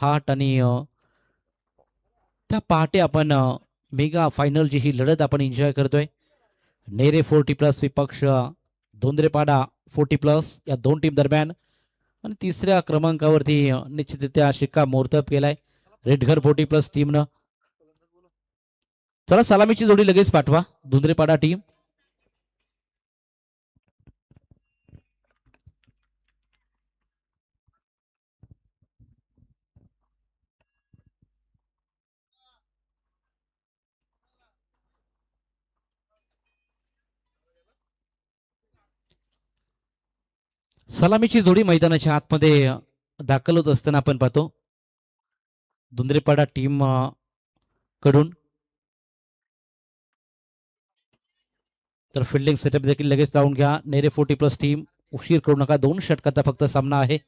हाट आणि त्या पहाटे आपण मेगा फायनलची ही लढत आपण एन्जॉय करतोय. नेरे 40+ विपक्ष धोंद्रेपाडा 40+ या दोन टीम दरम्यान आणि तिसऱ्या क्रमांकावरती निश्चितरित्या शिक्कामोर्तब केलाय रेडघर 40+ टीमनं. चला सलामीची जोडी लगेच पाठवा धुंद्रेपाडा टीम. सलामीची जोडी मैदानाच्या आतमध्ये दाखल होत असताना आपण पाहतो धुंद्रेपाडा टीम कडून. तर फिल्डिंग सेटअप देखील लगेच लावून घ्या. नेरे 40+ टीम उशीर करू नका. 2 षटकाचा फक्त सामना आहे.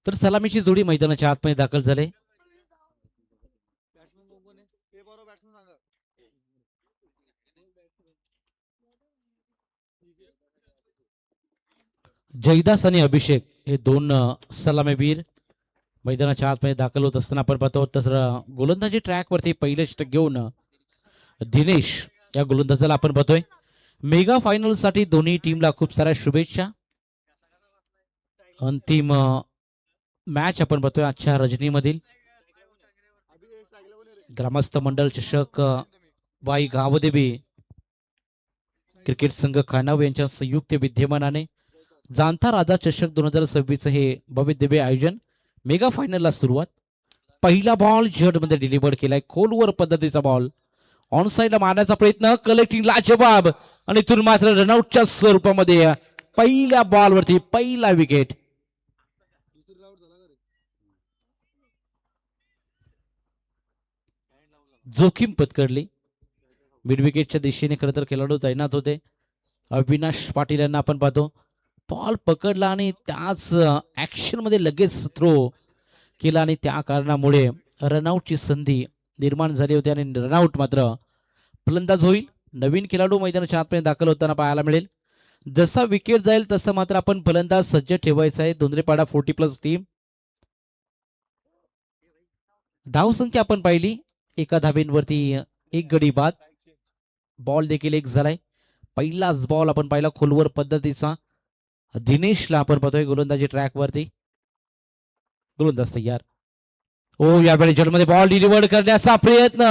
तर सलामीची जोडी मैदानाच्या आतमध्ये दाखल झाले. जयदास आणि अभिषेक हे दोन सलामीवीर मैदानाच्या आतमध्ये दाखल होत असताना आपण पाहतो. तर गोलंदाजी ट्रॅकवरती पहिले षटक घेऊन दिनेश या गोलंदाजाला आपण पाहतोय. मेगा फायनल साठी दोन्ही टीमला खूप साऱ्या शुभेच्छा. अंतिम मॅच आपण पाहतोय आजच्या रजनीमधील ग्रामस्थ मंडळ चषक वाई गावदेवी क्रिकेट संघ खानाव यांच्या संयुक्त विद्यमानाने जाणता राजा चषक 2026 हे भव्य दिव्य आयोजन. मेगा फायनलला सुरुवात. पहिला बॉल जड मध्ये डिलिव्हर केलाय. खोलवर पद्धतीचा बॉल ऑन साइडला मारण्याचा प्रयत्न. कलेक्टिंग लाजवाब आणि इथून मात्र रनआउटच्या स्वरूपामध्ये पहिल्या बॉलवरती पहिला विकेट. जोखीम पत्करली. मिड विकेटच्या दिशेने खरं तर खेळाडू तैनात होते. अविनाश पाटील यांना आपण पाहतो. बॉल पकडला आणि त्याच ऍक्शन मध्ये लगेच थ्रो केला आणि त्या कारणामुळे रनआउटची संधी निर्माण झाली होती आणि रनआउट मात्र फलंदाज होईल. नवीन खेळाडू मैदानाच्या आतमध्ये दाखल होताना पाहायला मिळेल. जसा विकेट जाईल तसं मात्र आपण फलंदाज सज्ज ठेवायचा आहे. धुंद्रेपाडा 40+ टीम. धावसंख्या आपण पाहिली. एका धावेंवरती एक गडी बाद. बॉल देखील एक झालाय. पहिलाच बॉल आपण पाहिला खोलवर पद्धतीचा. दिनेशला आपण पाहतोय गोलंदाजी ट्रॅक वरती. गोलंदाज तयार. ओ यावेळी जडमध्ये बॉल डिलिव्हर करण्याचा प्रयत्न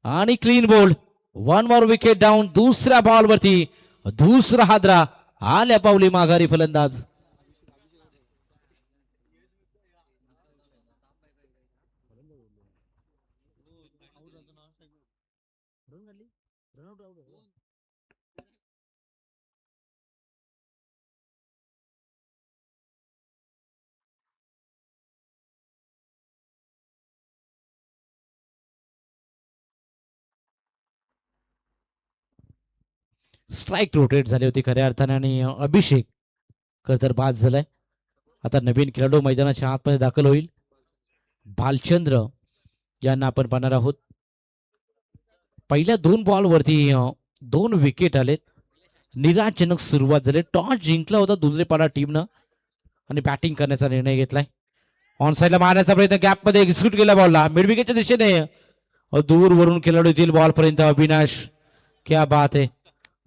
आणि clean bowled. 1 more wicket down. दुसऱ्या बॉल वरती दुसरा हादरा. आल्या पावली माघारी फलंदाज. स्ट्राईक रोटेट झाली होती खऱ्या अर्थाने आणि अभिषेक खर तर बाद झालाय. आता नवीन खेळाडू मैदानाच्या आतमध्ये दाखल होईल. भालचंद्र यांना आपण पाहणार आहोत. पहिल्या 2 बॉलवरती 2 विकेट आलेत. निराशजनक सुरुवात झाली. टॉस जिंकला होता धुंद्रेपाडा टीमनं आणि बॅटिंग करण्याचा निर्णय घेतलाय. ऑन साइडला मारण्याचा प्रयत्न गॅप मध्ये एक्झिक्यूट केला बॉलला. मिड विकेटच्या दिशेने दूर वरून खेळाडू येतील बॉल पर्यंत. अविनाश क्या बात आहे.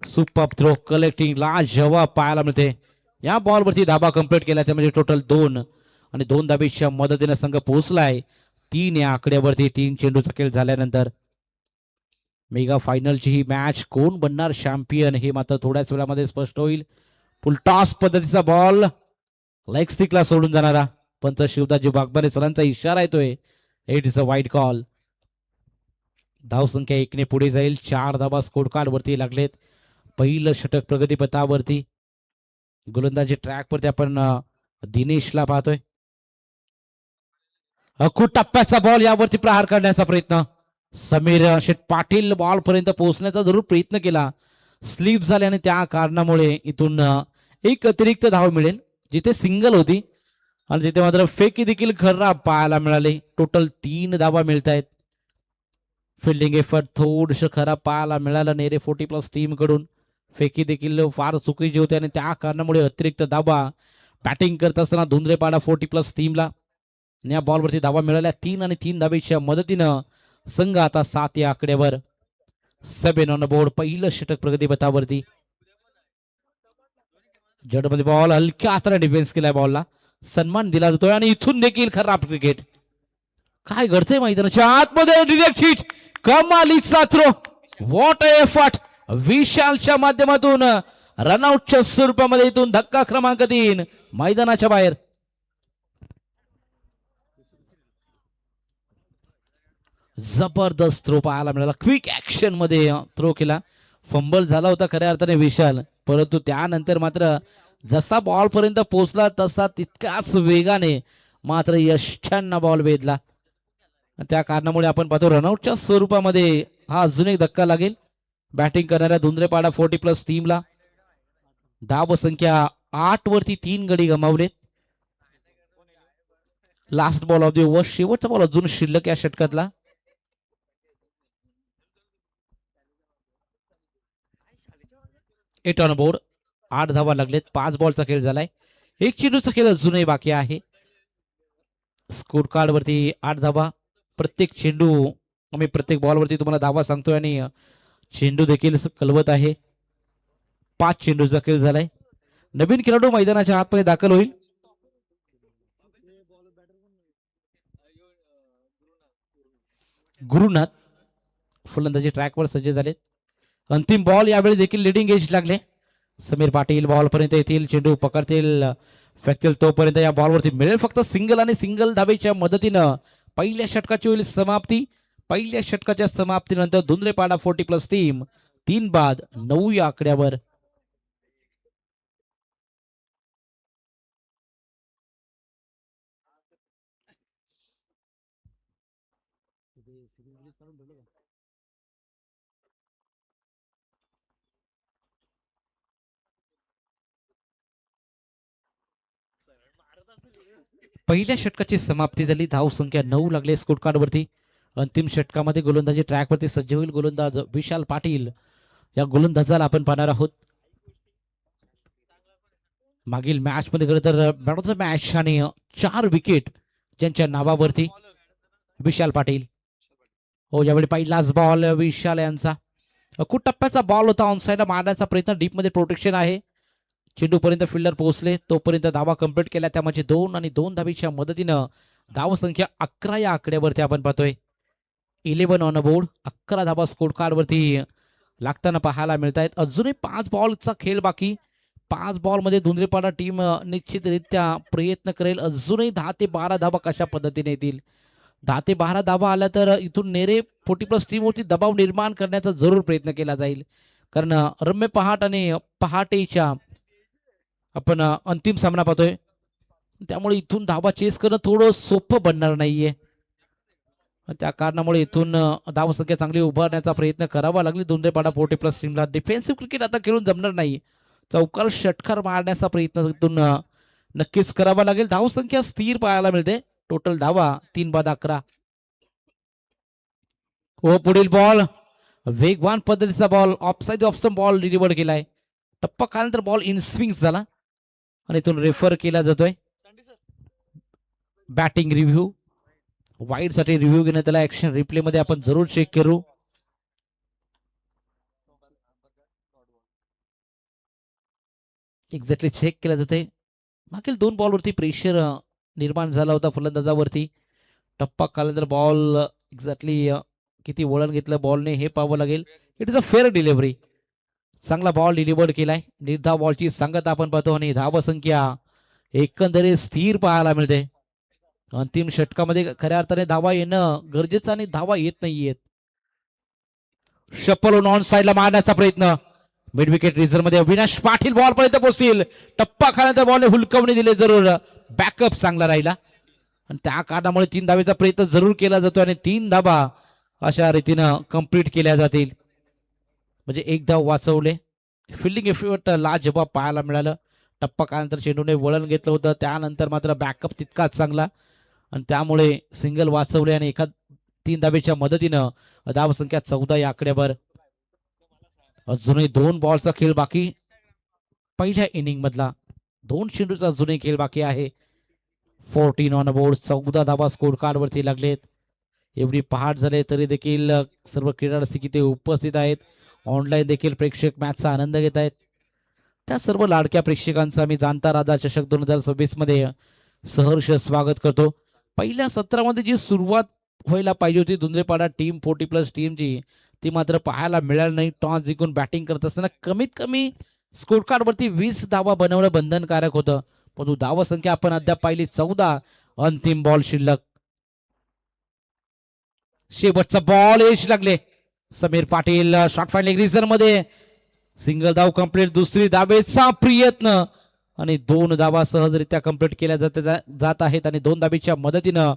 Super throw. कलेक्टिंग लाजवाब पाहायला मिळते. या बॉलवरती धाबा कंप्लीट केला म्हणजे टोटल 2 आणि 2 धाबीच्या मदतीने संघ पोहोचलाय 3 या आकड्यावरती. 3 चेंडूचा खेळ झाल्यानंतर मेगा फायनलची ही मॅच कोण बनणार चॅम्पियन हे मात्र थोड्याच वेळामध्ये स्पष्ट होईल. फुल टॉस पद्धतीचा बॉल लेग स्टिकला सोडून जाणारा. पंच शिवदाजी वाघमारे सरांचा इशारा येतोय. It is a wide call. धावसंख्या 1 ने पुढे जाईल. 4 धाबा स्कोर कार्ड वरती लागलेत. पहिलं षटक प्रगतीपथावरती. गोलंदाजी ट्रॅक वरती आपण दिनेशला पाहतोय. खूप टप्प्याचा बॉल यावरती प्रहार करण्याचा प्रयत्न. समीर शेठ पाटील बॉल पर्यंत पोहोचण्याचा जरूर प्रयत्न केला, स्लिप झाले आणि त्या कारणामुळे इथून एक अतिरिक्त धाव मिळेल जिथे सिंगल होती आणि तिथे मात्र फेकी देखील खराब पाहायला मिळाले. टोटल 3 धावा मिळत आहेत. फिल्डिंग एफर्ट थोडस खराब पाहायला मिळालं नेरे 40+ टीम कडून. फेकी देखील फार चुकीची होती आणि त्या कारणामुळे अतिरिक्त धावा. बॅटिंग करत असताना धुंद्रेपाडा 40+ टीमला या बॉलवरती धावा मिळाल्या 3 आणि 3 धावेच्या मदतीनं संघ आता 7 या आकड्यावर. 7 ऑन बोर्ड. पहिलं षटक प्रगतीपथावरती. जडमध्ये बॉल हलक्या हाताने डिफेन्स केलाय, बॉलला सन्मान दिला जातोय आणि इथून देखील खराब क्रिकेट. काय घडतंय मैदानाच्या आतमध्ये? डिरेक्ट हिट, कमालीचा थ्रो, व्हॉट अ एफर्ट. विशालच्या माध्यमातून रनआउटच्या स्वरूपामध्ये इथून धक्का क्रमांक 3 मैदानाच्या बाहेर. जबरदस्त थ्रो पाहायला मिळाला. क्विक ऍक्शन मध्ये थ्रो केला. फंबल झाला होता खऱ्या अर्थाने विशाल, परंतु त्यानंतर मात्र जसा बॉल पर्यंत पोहोचला तसा तितक्याच वेगाने मात्र यशांना बॉल वेधला. त्या कारणामुळे आपण पाहतो रनआउटच्या स्वरूपामध्ये हा अजून एक धक्का लागेल बॅटिंग करणाऱ्या धुंद्रेपाडा 40+ टीमला. धाव संख्या 8 वरती 3 गडी गमावले. Last ball of the over, शेवटचा बॉल अजून शिल्लक या षटकातला. Eight on board. 8 धावा लागलेत. 5 बॉलचा खेळ झालाय. 1 चेंडूचा खेळ अजूनही बाकी आहे. स्कोर कार्ड वरती 8 धावा. प्रत्येक चेंडू आम्ही प्रत्येक बॉल वरती तुम्हाला धावा सांगतोय आणि चेंडू देखील कलवत आहे. 5 चेंडूचा खेळ झालाय. नवीन खेळाडू मैदानाच्या आतमध्ये दाखल होईल. गुरुनाथ फलंदाजी ट्रॅकवर सज्ज झाले. अंतिम बॉल यावेळी देखील लिडिंग एज लागले. समीर पाटील बॉल पर्यंत येतील, चेंडू पकडतील, फेकतील, तोपर्यंत या बॉलवरती मिळेल फक्त सिंगल आणि सिंगल धावेच्या मदतीनं पहिल्या षटकाची होईल समाप्ती. पहिल्या षटकाच्या समाप्तीनंतर धुंद्रेपाडा 40+ टीम 3 बाद 9 या आकड्यावर. पहिल्या षटकाची समाप्ती झाली. धाव संख्या 9 लागले स्कोर कार्ड वरती. अंतिम षटकामध्ये गोलंदाजी ट्रॅक वरती सज्ज होईल गोलंदाज विशाल पाटील. या गोलंदाजाला आपण पाहणार आहोत. मागील मॅच मध्ये खरं तर मॅन ऑफ द मॅच आणि 4 विकेट ज्यांच्या नावावरती विशाल पाटील. हो, यावेळी पहिलाच बॉल विशाल यांचा. खूप टप्प्याचा बॉल होता, ऑन साईडला मारण्याचा प्रयत्न, डीप मध्ये प्रोटेक्शन आहे. चेंडू पर्यंत फिल्डर पोहोचले, तोपर्यंत धावा कंप्लीट केल्या, त्यामध्ये 2 आणि 2 धावेच्या मदतीनं धाव संख्या 11 या आकड्यावरती आपण पाहतोय. 11 ऑन बोर्ड. 11 धावा स्कोर कार्ड वरती लागताना पाहायला मिळत आहेत. अजूनही 5 बॉलचा खेळ बाकी. 5 बॉल मध्ये धुंद्रेपाडा टीम निश्चितरित्या प्रयत्न करेल. अजूनही 10 ते 12 धावा कशा पद्धतीने येतील. 10 ते 12 धावा आल्या तर इथून नेरे 40+ टीमवरती दबाव निर्माण करण्याचा जरूर प्रयत्न केला जाईल, कारण रम्य पहाट आणि पहाटेच्या आपण अंतिम सामना पाहतोय. त्यामुळे इथून धावा चेस करणं थोडं सोपं बनणार नाहीये. त्या कारणामुळे इथून धावसंख्या चांगली उभारण्याचा प्रयत्न करावा लागेल धुंद्रेपाडा 40+ टीमला. डिफेन्सिव्ह क्रिकेट आता खेळून जमणार नाही. चौकार षटकार मारण्याचा प्रयत्न इथून नक्कीच करावा लागेल. धावसंख्या स्थिर पाहायला मिळते. टोटल धावा 3 बाद 11. व पुढील बॉल वेगवान पद्धतीचा ball, offside of ball deliver केलाय. टप्पा खाल्यानंतर बॉल इन स्विंग झाला आणि इथून रेफर केला जातोय. बॅटिंग रिव्ह्यू, वाईड साठी रिव्ह्यू घेण्यात आला. ऍक्शन रिप्ले मध्ये आपण जरूर चेक करू. एक्झॅक्टली चेक केलं जाते. मागील 2 बॉलवरती प्रेशर निर्माण झाला होता फलंदाजावरती. टप्पा खाल्यानंतर बॉल एक्झॅक्टली किती वळण घेतलं बॉलने हे पाहावं लागेल. It is a fair delivery. चांगला बॉल डिलिव्हर केलाय. निर्धाव बॉलची सांगत आपण पाहतो आणि धाव संख्या एकंदरीत स्थिर पाहायला मिळते. अंतिम षटकामध्ये खऱ्या अर्थाने धावा येणं गरजेचं आणि धावा येत नाहीयेत. शपल ऑन साईडला मारण्याचा प्रयत्न. मिड विकेट रिझर्व मध्ये अविनाश पाटील बॉल पर्यंत पोहोचतील. टप्पा खाण्याच्या बॉलने हुलकवणी दिले जरूर. बॅकअप चांगला राहिला आणि त्या कारणामुळे 3 धावेचा प्रयत्न जरूर केला जातो आणि 3 धाबा अशा रीतीनं कंप्लीट केल्या जातील. म्हणजे 1 धाव वाचवले. फिल्डिंग एफर्ट लाजवाब पाहायला मिळालं. टप्पा खाल्यानंतर चेंडूने वळण घेतलं होतं, त्यानंतर मात्र बॅकअप तितकाच चांगला आणि त्यामुळे सिंगल वाचवले आणि 3 धावेच्या मदतीनं धावसंख्या 14 या आकड्यावर. अजूनही 2 बॉलचा खेळ बाकी. पहिल्या इनिंग मधला 2 चेंडूचा अजूनही खेळ बाकी आहे. 14 ऑन बोर्ड. 14 धावा स्कोर कार्ड वरती लागलेत. एवढी पहाट झाले तरी देखील सर्व क्रीडारसिक इथे उपस्थित आहेत. ऑनलाईन देखील प्रेक्षक मॅचचा आनंद घेत आहेत. त्या सर्व लाडक्या प्रेक्षकांचा मी जाणता राजा चषक 2026 मध्ये सहर्ष स्वागत करतो. पहिल्या सत्रामध्ये जी सुरुवात व्हायला पाहिजे होती धुंद्रेपाडा टीम 40+ टीमची, ती मात्र पाहायला मिळाली नाही. टॉस जिंकून बॅटिंग करत असताना कमीत कमी स्कोर कार्ड वरती 20 धावा बनवणं बंधनकारक होतं, परंतु धावा संख्या आपण अद्याप पाहिली 14. अंतिम बॉल शिल्लक. शेवटचा बॉल यश लागले. Sameer Patil short finding reserve मध्ये सिंगल धाव कंप्लीट. दुसरी धावेचा प्रयत्न आणि 2 धावा सहजरित्या कंप्लीट केल्या जात आहेत आणि 2 धावेच्या मदतीनं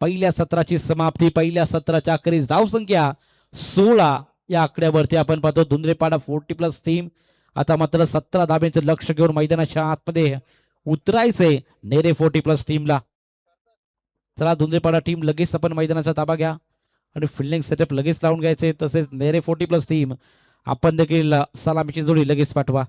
पहिल्या सत्राची समाप्ती. पहिल्या सत्राच्या अखेरीस धावसंख्या 16 या आकड्यावरती आपण पाहतो. धुंद्रेपाडा 40+ टीम आता मात्र 17 धावेचं लक्ष घेऊन मैदानाच्या आतमध्ये उतरायचंय नेरे 40+ टीमला. चला धुंद्रेपाडा टीम लगेच आपण मैदानाचा ताबा घ्या आणि फिल्डिंग सेटअप लगेच लावून घ्यायचे. तसेच नेरे 40+ टीम आपण देखील सलामीची जोडी लगेच पाठवा.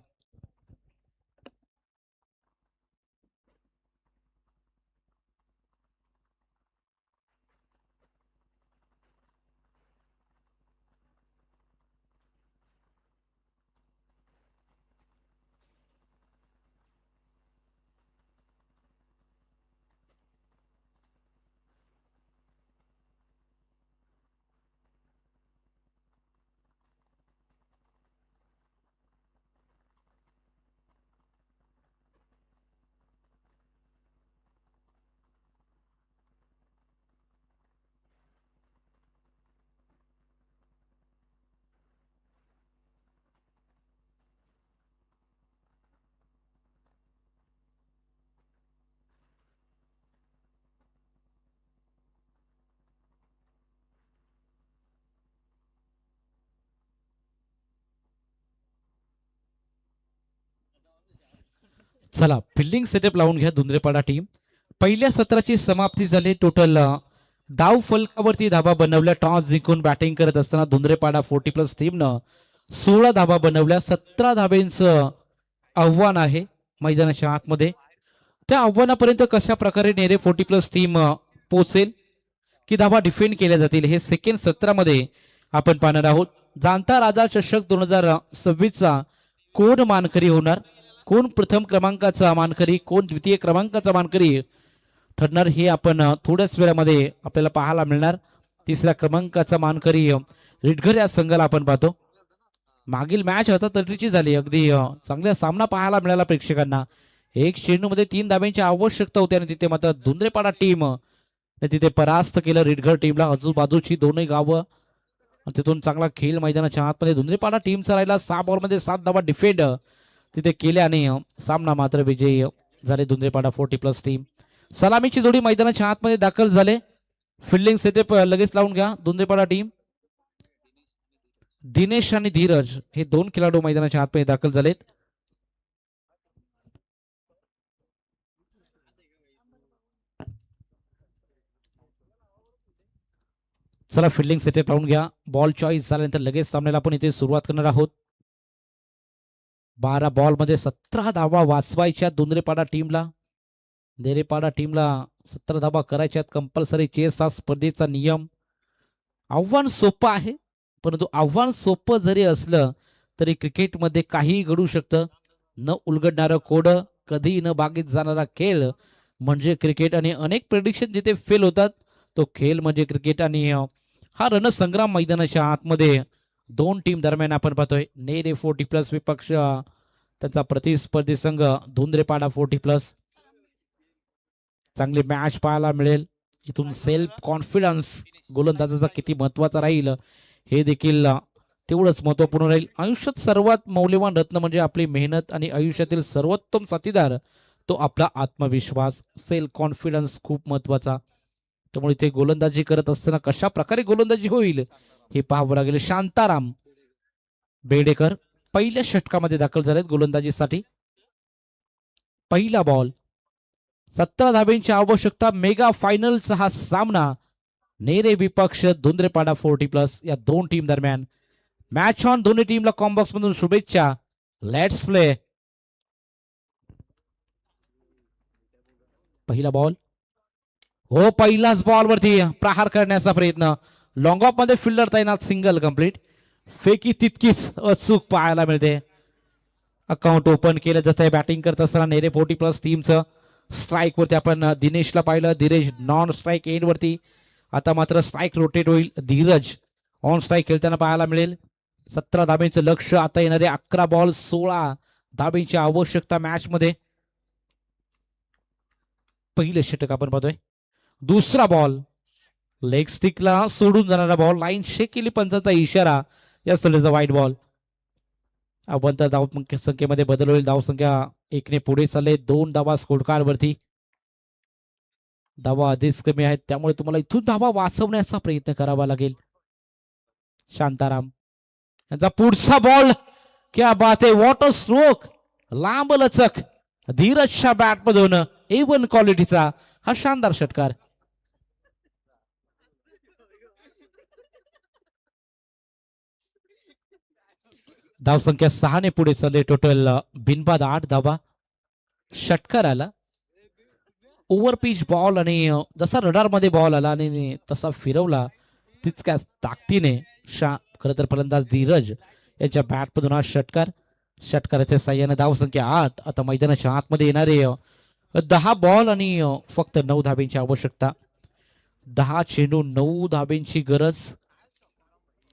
चला फिल्डिंग सेटअप लावून घ्या धुंद्रेपाडा टीम. पहिल्या सत्राची समाप्ती झाली. टोटल धाव फलकावरती धावा बनवल्या. टॉस जिंकून बॅटिंग करत असताना धुंद्रेपाडा 40+ टीमनं 16 धावा बनवल्या. 17 धावेंचं आव्हान आहे मैदानाच्या आतमध्ये. त्या आव्हानापर्यंत कशा प्रकारे नेरे 40+ टीम पोहोचेल की धावा डिफेंड केल्या जातील हे सेकंड सत्रामध्ये आपण पाहणार आहोत. जाणता राजा चषक 2026चा कोण मानकरी होणार, कोण प्रथम क्रमांकाचा मानकरी, कोण द्वितीय क्रमांकाचा मानकरी ठरणार हे आपण थोड्याच वेळामध्ये आपल्याला पाहायला मिळणार. 3ऱ्या क्रमांकाचा मानकरी रिडघर या संघाला आपण पाहतो. मागील मॅच तटीची झाली. अगदी चांगला सामना पाहायला मिळाला प्रेक्षकांना. 1 चेंडूमध्ये 3 धाब्यांची आवश्यकता होती आणि तिथे मात्र धुंद्रेपाडा टीम तिथे परास्त केलं रिडघर टीमला. आजूबाजूची दोन्ही गावं तिथून चांगला खेळ मैदानाच्या आतमध्ये. धुंद्रेपाडा टीमचा राहिला 6 बॉलमध्ये 7 धावा डिफेंड तिथे केल्या आणि सामना मात्र विजयी झाले धुंद्रेपाडा 40+ टीम. सलामीची जोडी मैदानाच्या आतमध्ये दाखल झाले. फिल्डिंग सेटअप लगेच लावून घ्या धुंद्रेपाडा टीम. दिनेश आणि धीरज हे 2 खेळाडू मैदानाच्या आतमध्ये दाखल झालेत. चला फिल्डिंग सेटअप लावून घ्या. बॉल चॉईस झाल्यानंतर लगेच सामन्याला आपण इथे सुरुवात करणार आहोत. 12 बॉलमध्ये 17 धावा वाचवायच्या धुंद्रेपाडा टीमला. नेरेपाडा टीमला 17 धावा करायच्यात. कंपल्सरी चेस हा स्पर्धेचा नियम. आव्हान सोपं आहे, परंतु आव्हान सोपं जरी असलं तरी क्रिकेटमध्ये काहीही घडू शकतं. न उलगडणारं कोडं, कधी न बागेत जाणारा खेळ म्हणजे क्रिकेट. आणि अनेक प्रेडिक्शन जिथे फेल होतात तो खेळ म्हणजे क्रिकेट. आणि हा रणसंग्राम मैदानाच्या आतमध्ये 2 टीम दरम्यान आपण पाहतोय. नेरे 40+ विपक्ष त्यांचा प्रतिस्पर्धी संघ धुंद्रेपाडा 40+. चांगली मॅच पाहायला मिळेल. इथून सेल्फ कॉन्फिडन्स गोलंदाजाचा किती महत्वाचा राहील हे देखील तेवढंच महत्वपूर्ण राहील. आयुष्यात सर्वात मौल्यवान रत्न म्हणजे आपली मेहनत आणि आयुष्यातील सर्वोत्तम साथीदार तो आपला आत्मविश्वास, सेल्फ कॉन्फिडन्स खूप महत्वाचा. त्यामुळे ते गोलंदाजी करत असताना कशा प्रकारे गोलंदाजी होईल हे पाहावं लागेल. शांताराम बेडेकर पहिल्या षटकामध्ये दाखल झालेत गोलंदाजीसाठी. पहिला बॉल, 17 धाब्यांची आवश्यकता. मेगा फायनलचा हा सामना नेरे विपक्ष धुंद्रेपाडा 40+ या दोन टीम दरम्यान. Match on. दोन्ही टीमला कॉम्बॉक्स मधून शुभेच्छा. Let's play. पहिला बॉल, हो पहिलाच बॉल वरती प्रहार करण्याचा प्रयत्न. लॉंग ऑफ मध्ये फिल्डर तैनात. Single complete. फेकी तितकीच अचूक पाहायला मिळते. अकाउंट ओपन केलं जात आहे बॅटिंग करत असताना नेरे 40+ टीमचं. स्ट्राईक वरती आपण दिनेशला पाहिलं. धीरज नॉन स्ट्राईक एंड वरती. आता मात्र स्ट्राईक रोटेट होईल. धीरज ऑन स्ट्राईक खेळताना पाहायला मिळेल. 17 धाब्यांचं लक्ष. आता येणारे 11 बॉल 16 धाब्यांची आवश्यकता मॅच मध्ये. पहिलं षटक आपण पाहतोय. दुसरा बॉल, लेग स्टिकला सोडून जाणारा बॉल. लाईन शेक केली पंचांचा इशारा. या स्थळीचा वाईट बॉल. आपण तर धाव संख्येमध्ये बदल होईल. धावसंख्या 1ने पुढे चालले. 2 धावा स्कोर कार्ड वरती. धावा आधीच कमी आहेत त्यामुळे तुम्हाला इथून धावा वाचवण्याचा प्रयत्न करावा लागेल. शांताराम यांचा पुढचा बॉल. क्या बात आहे. Water stroke. लांब लचक. धीरजच्या बॅट मधून A1 क्वालिटीचा हा शानदार षटकार. धावसंख्या 6ने पुढे चालले. टोटल बिनबाद 8 धावा. षटकार आला. ओव्हर पिच बॉल आणि जसा रडार मध्ये बॉल आला आणि तसा फिरवला तितक्याच ताकदीने खरं तर फलंदाज धीरज याच्या बॅट मधून हा षटकार. षटकाराच्या साह्याने धावसंख्या 8. आता मैदानाच्या आतमध्ये येणारे 10 बॉल आणि फक्त 9 धाब्यांची आवश्यकता. 10 चेंडू 9 धाब्यांची गरज.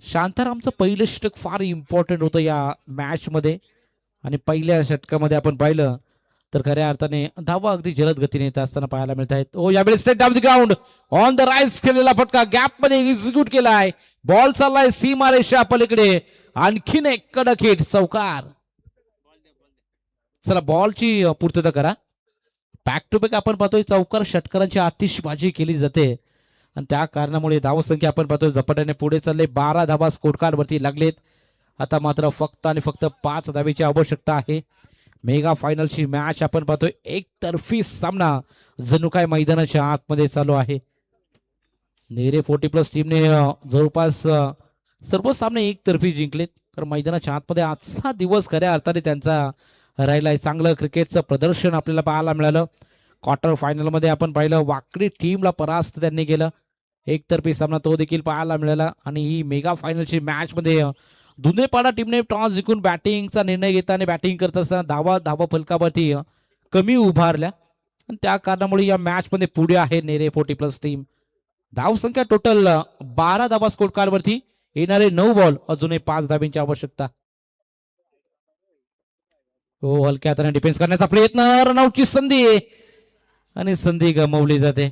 शांतारामचं पहिलं षटक फार इम्पॉर्टंट होतं या मॅच मध्ये आणि पहिल्या षटकामध्ये आपण पाहिलं तर खऱ्या अर्थाने धावा अगदी जलद गतीने येत असताना पाहायला मिळत आहेत. ओ यावेळेस state down the ground on the rise केलेला फटका गॅप मध्ये एक्झिक्यूट केलाय. बॉल चाललाय सीमारेषा पलीकडे. आणखीन एक कडक हिट. चौकार. चला बॉलची पूर्तता करा. बॅक टू बॅक आपण पाहतोय चौकार षटकारांची आतिषबाजी केली जाते आणि त्या कारणामुळे धावसंख्या आपण पाहतोय झपाट्याने पुढे चालले. 12 धावा स्कोर कार्ड वरती लागलेत. आता मात्र फक्त आणि फक्त 5 धावेची आवश्यकता आहे. मेगा फायनलची मॅच आपण पाहतोय. एकतर्फी सामना जणू काय मैदानाच्या आतमध्ये चालू आहे. नेरे 40+ टीमने जवळपास सर्व सामने एकतर्फी जिंकलेत. कारण मैदानाच्या आतमध्ये आजचा दिवस खऱ्या अर्थाने त्यांचा राहिलाय. चांगलं क्रिकेटचं प्रदर्शन आपल्याला पाहायला मिळालं. क्वार्टर फायनल मध्ये आपण पाहिलं वाकडी टीमला परास्त त्यांनी केलं. एकतर्फी सामना तो देखील पाहायला मिळाला. आणि ही मेगा फायनलची मॅच मध्ये धुंद्रेपाडा टीमने टॉस जिंकून बॅटिंगचा निर्णय घेताना बॅटिंग करत असताना धावा फलकावरती कमी उभारल्या आणि त्या कारणामुळे या मॅच मध्ये पुढे आहे नेरे 40+ टीम. धावसंख्या टोटल 12 धावा स्कोर कार्ड वरती. येणारे 9 बॉल अजूनही 5 धाब्यांची आवश्यकता. हो हलक्या हाताने डिफेन्स करण्याचा प्रयत्न. रनआउटची संधी आणि संधी गमावली जाते.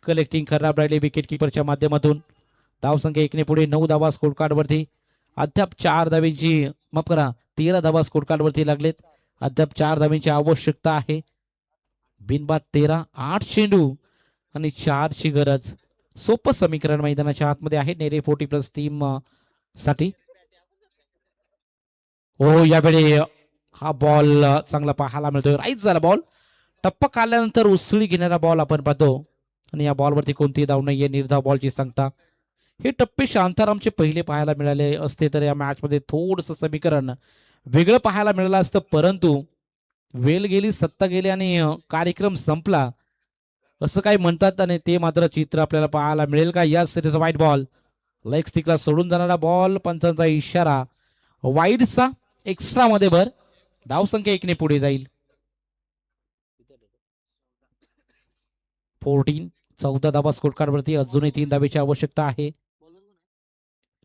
कलेक्टिंग खराब राहिले विकेट किपरच्या माध्यमातून. धावसंख्या 1ने पुढे. 9 धावा स्कोर कार्ड वरती. अद्याप 4 धाब्यांची माफ करा 13 धावा स्कोर कार्ड वरती लागलेत. अद्याप 4 धाब्यांची आवश्यकता आहे. बिनबाद 13. 8 चेंडू आणि 4 ची गरज. सोपं समीकरण मैदानाच्या आतमध्ये आहे नेरे 40+ टीम साठी. हो यावेळी हा बॉल चांगला पाहायला मिळतोय. राईट झाला बॉल. टप्पा काढल्यानंतर उसळी घेणारा बॉल आपण पाहतो आणि या बॉलवरती कोणतीही धाव नाहीये. निर्धाव बॉलची सांगता. हे टप्पे शांतारामचे पहिले पाहायला मिळाले असते तर या मॅच मध्ये थोडस समीकरण वेगळं पाहायला मिळालं असतं. परंतु वेळ गेली, सत्ता गेली आणि कार्यक्रम संपला असं काही म्हणतात आणि ते मात्र चित्र आपल्याला पाहायला मिळेल का. या सिरीज व्हाईट बॉल. लेग स्टिकला सोडून जाणारा बॉल. पंचांचा इशारा. वाईडचा एक्स्ट्रा मध्ये भर. धावसंख्या 1ने पुढे जाईल. 14 धावा स्कोर कार्ड वरती. अजूनही 3 धावेची आवश्यकता आहे.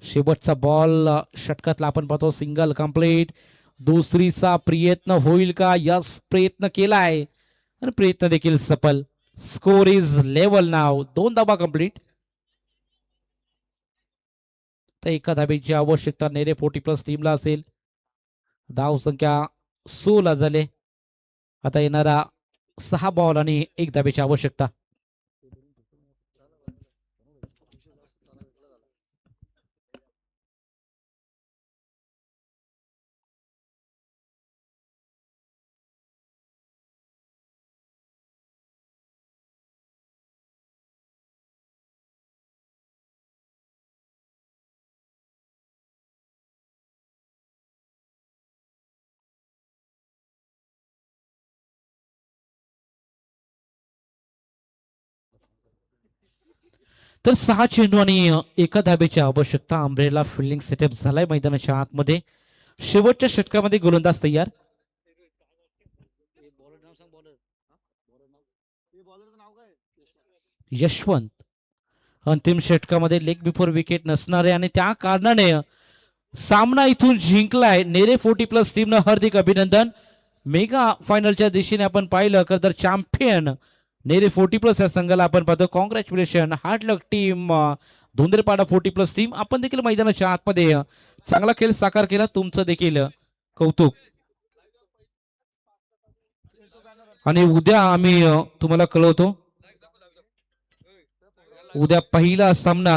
शेवटचा बॉल षटकातला आपण पाहतो. Single complete. दुसरीचा प्रयत्न होईल का. यस प्रयत्न केलाय आणि प्रयत्न देखील सफल. स्कोर इज लेवल नाव. 2 धावा कंप्लीट. फक्त एका धाब्याची आवश्यकता नेरे 40+ टीमला असेल. धाव संख्या 16 झाले. आता येणारा 6 बॉल आणि 1 धाब्याची आवश्यकता. तर 6 चेंडू आणि एका धाब्याची आवश्यकता. अंब्रेला फिल्डिंग सेटअप झालाय मैदानाच्या आतमध्ये. शेवटच्या षटकामध्ये गोलंदाज तयार. यशवंत अंतिम षटकामध्ये लेग बिफोर विकेट नसणारे आणि त्या कारणाने सामना इथून जिंकलाय नेरे 40+ टीमनं. हार्दिक अभिनंदन. मेगा फायनलच्या दिशेने आपण पाहिलं तर चॅम्पियन नेरे 40+ या संघाला आपण पाहतो. कॉंग्रॅच्युलेशन, हार्ड लक टीम धुंदरेपाडा 40+ टीम. आपण देखील मैदानाच्या आतमध्ये चांगला खेळ साकार केला. तुमचं देखील कौतुक. आणि उद्या आम्ही तुम्हाला कळवतो. उद्या पहिला सामना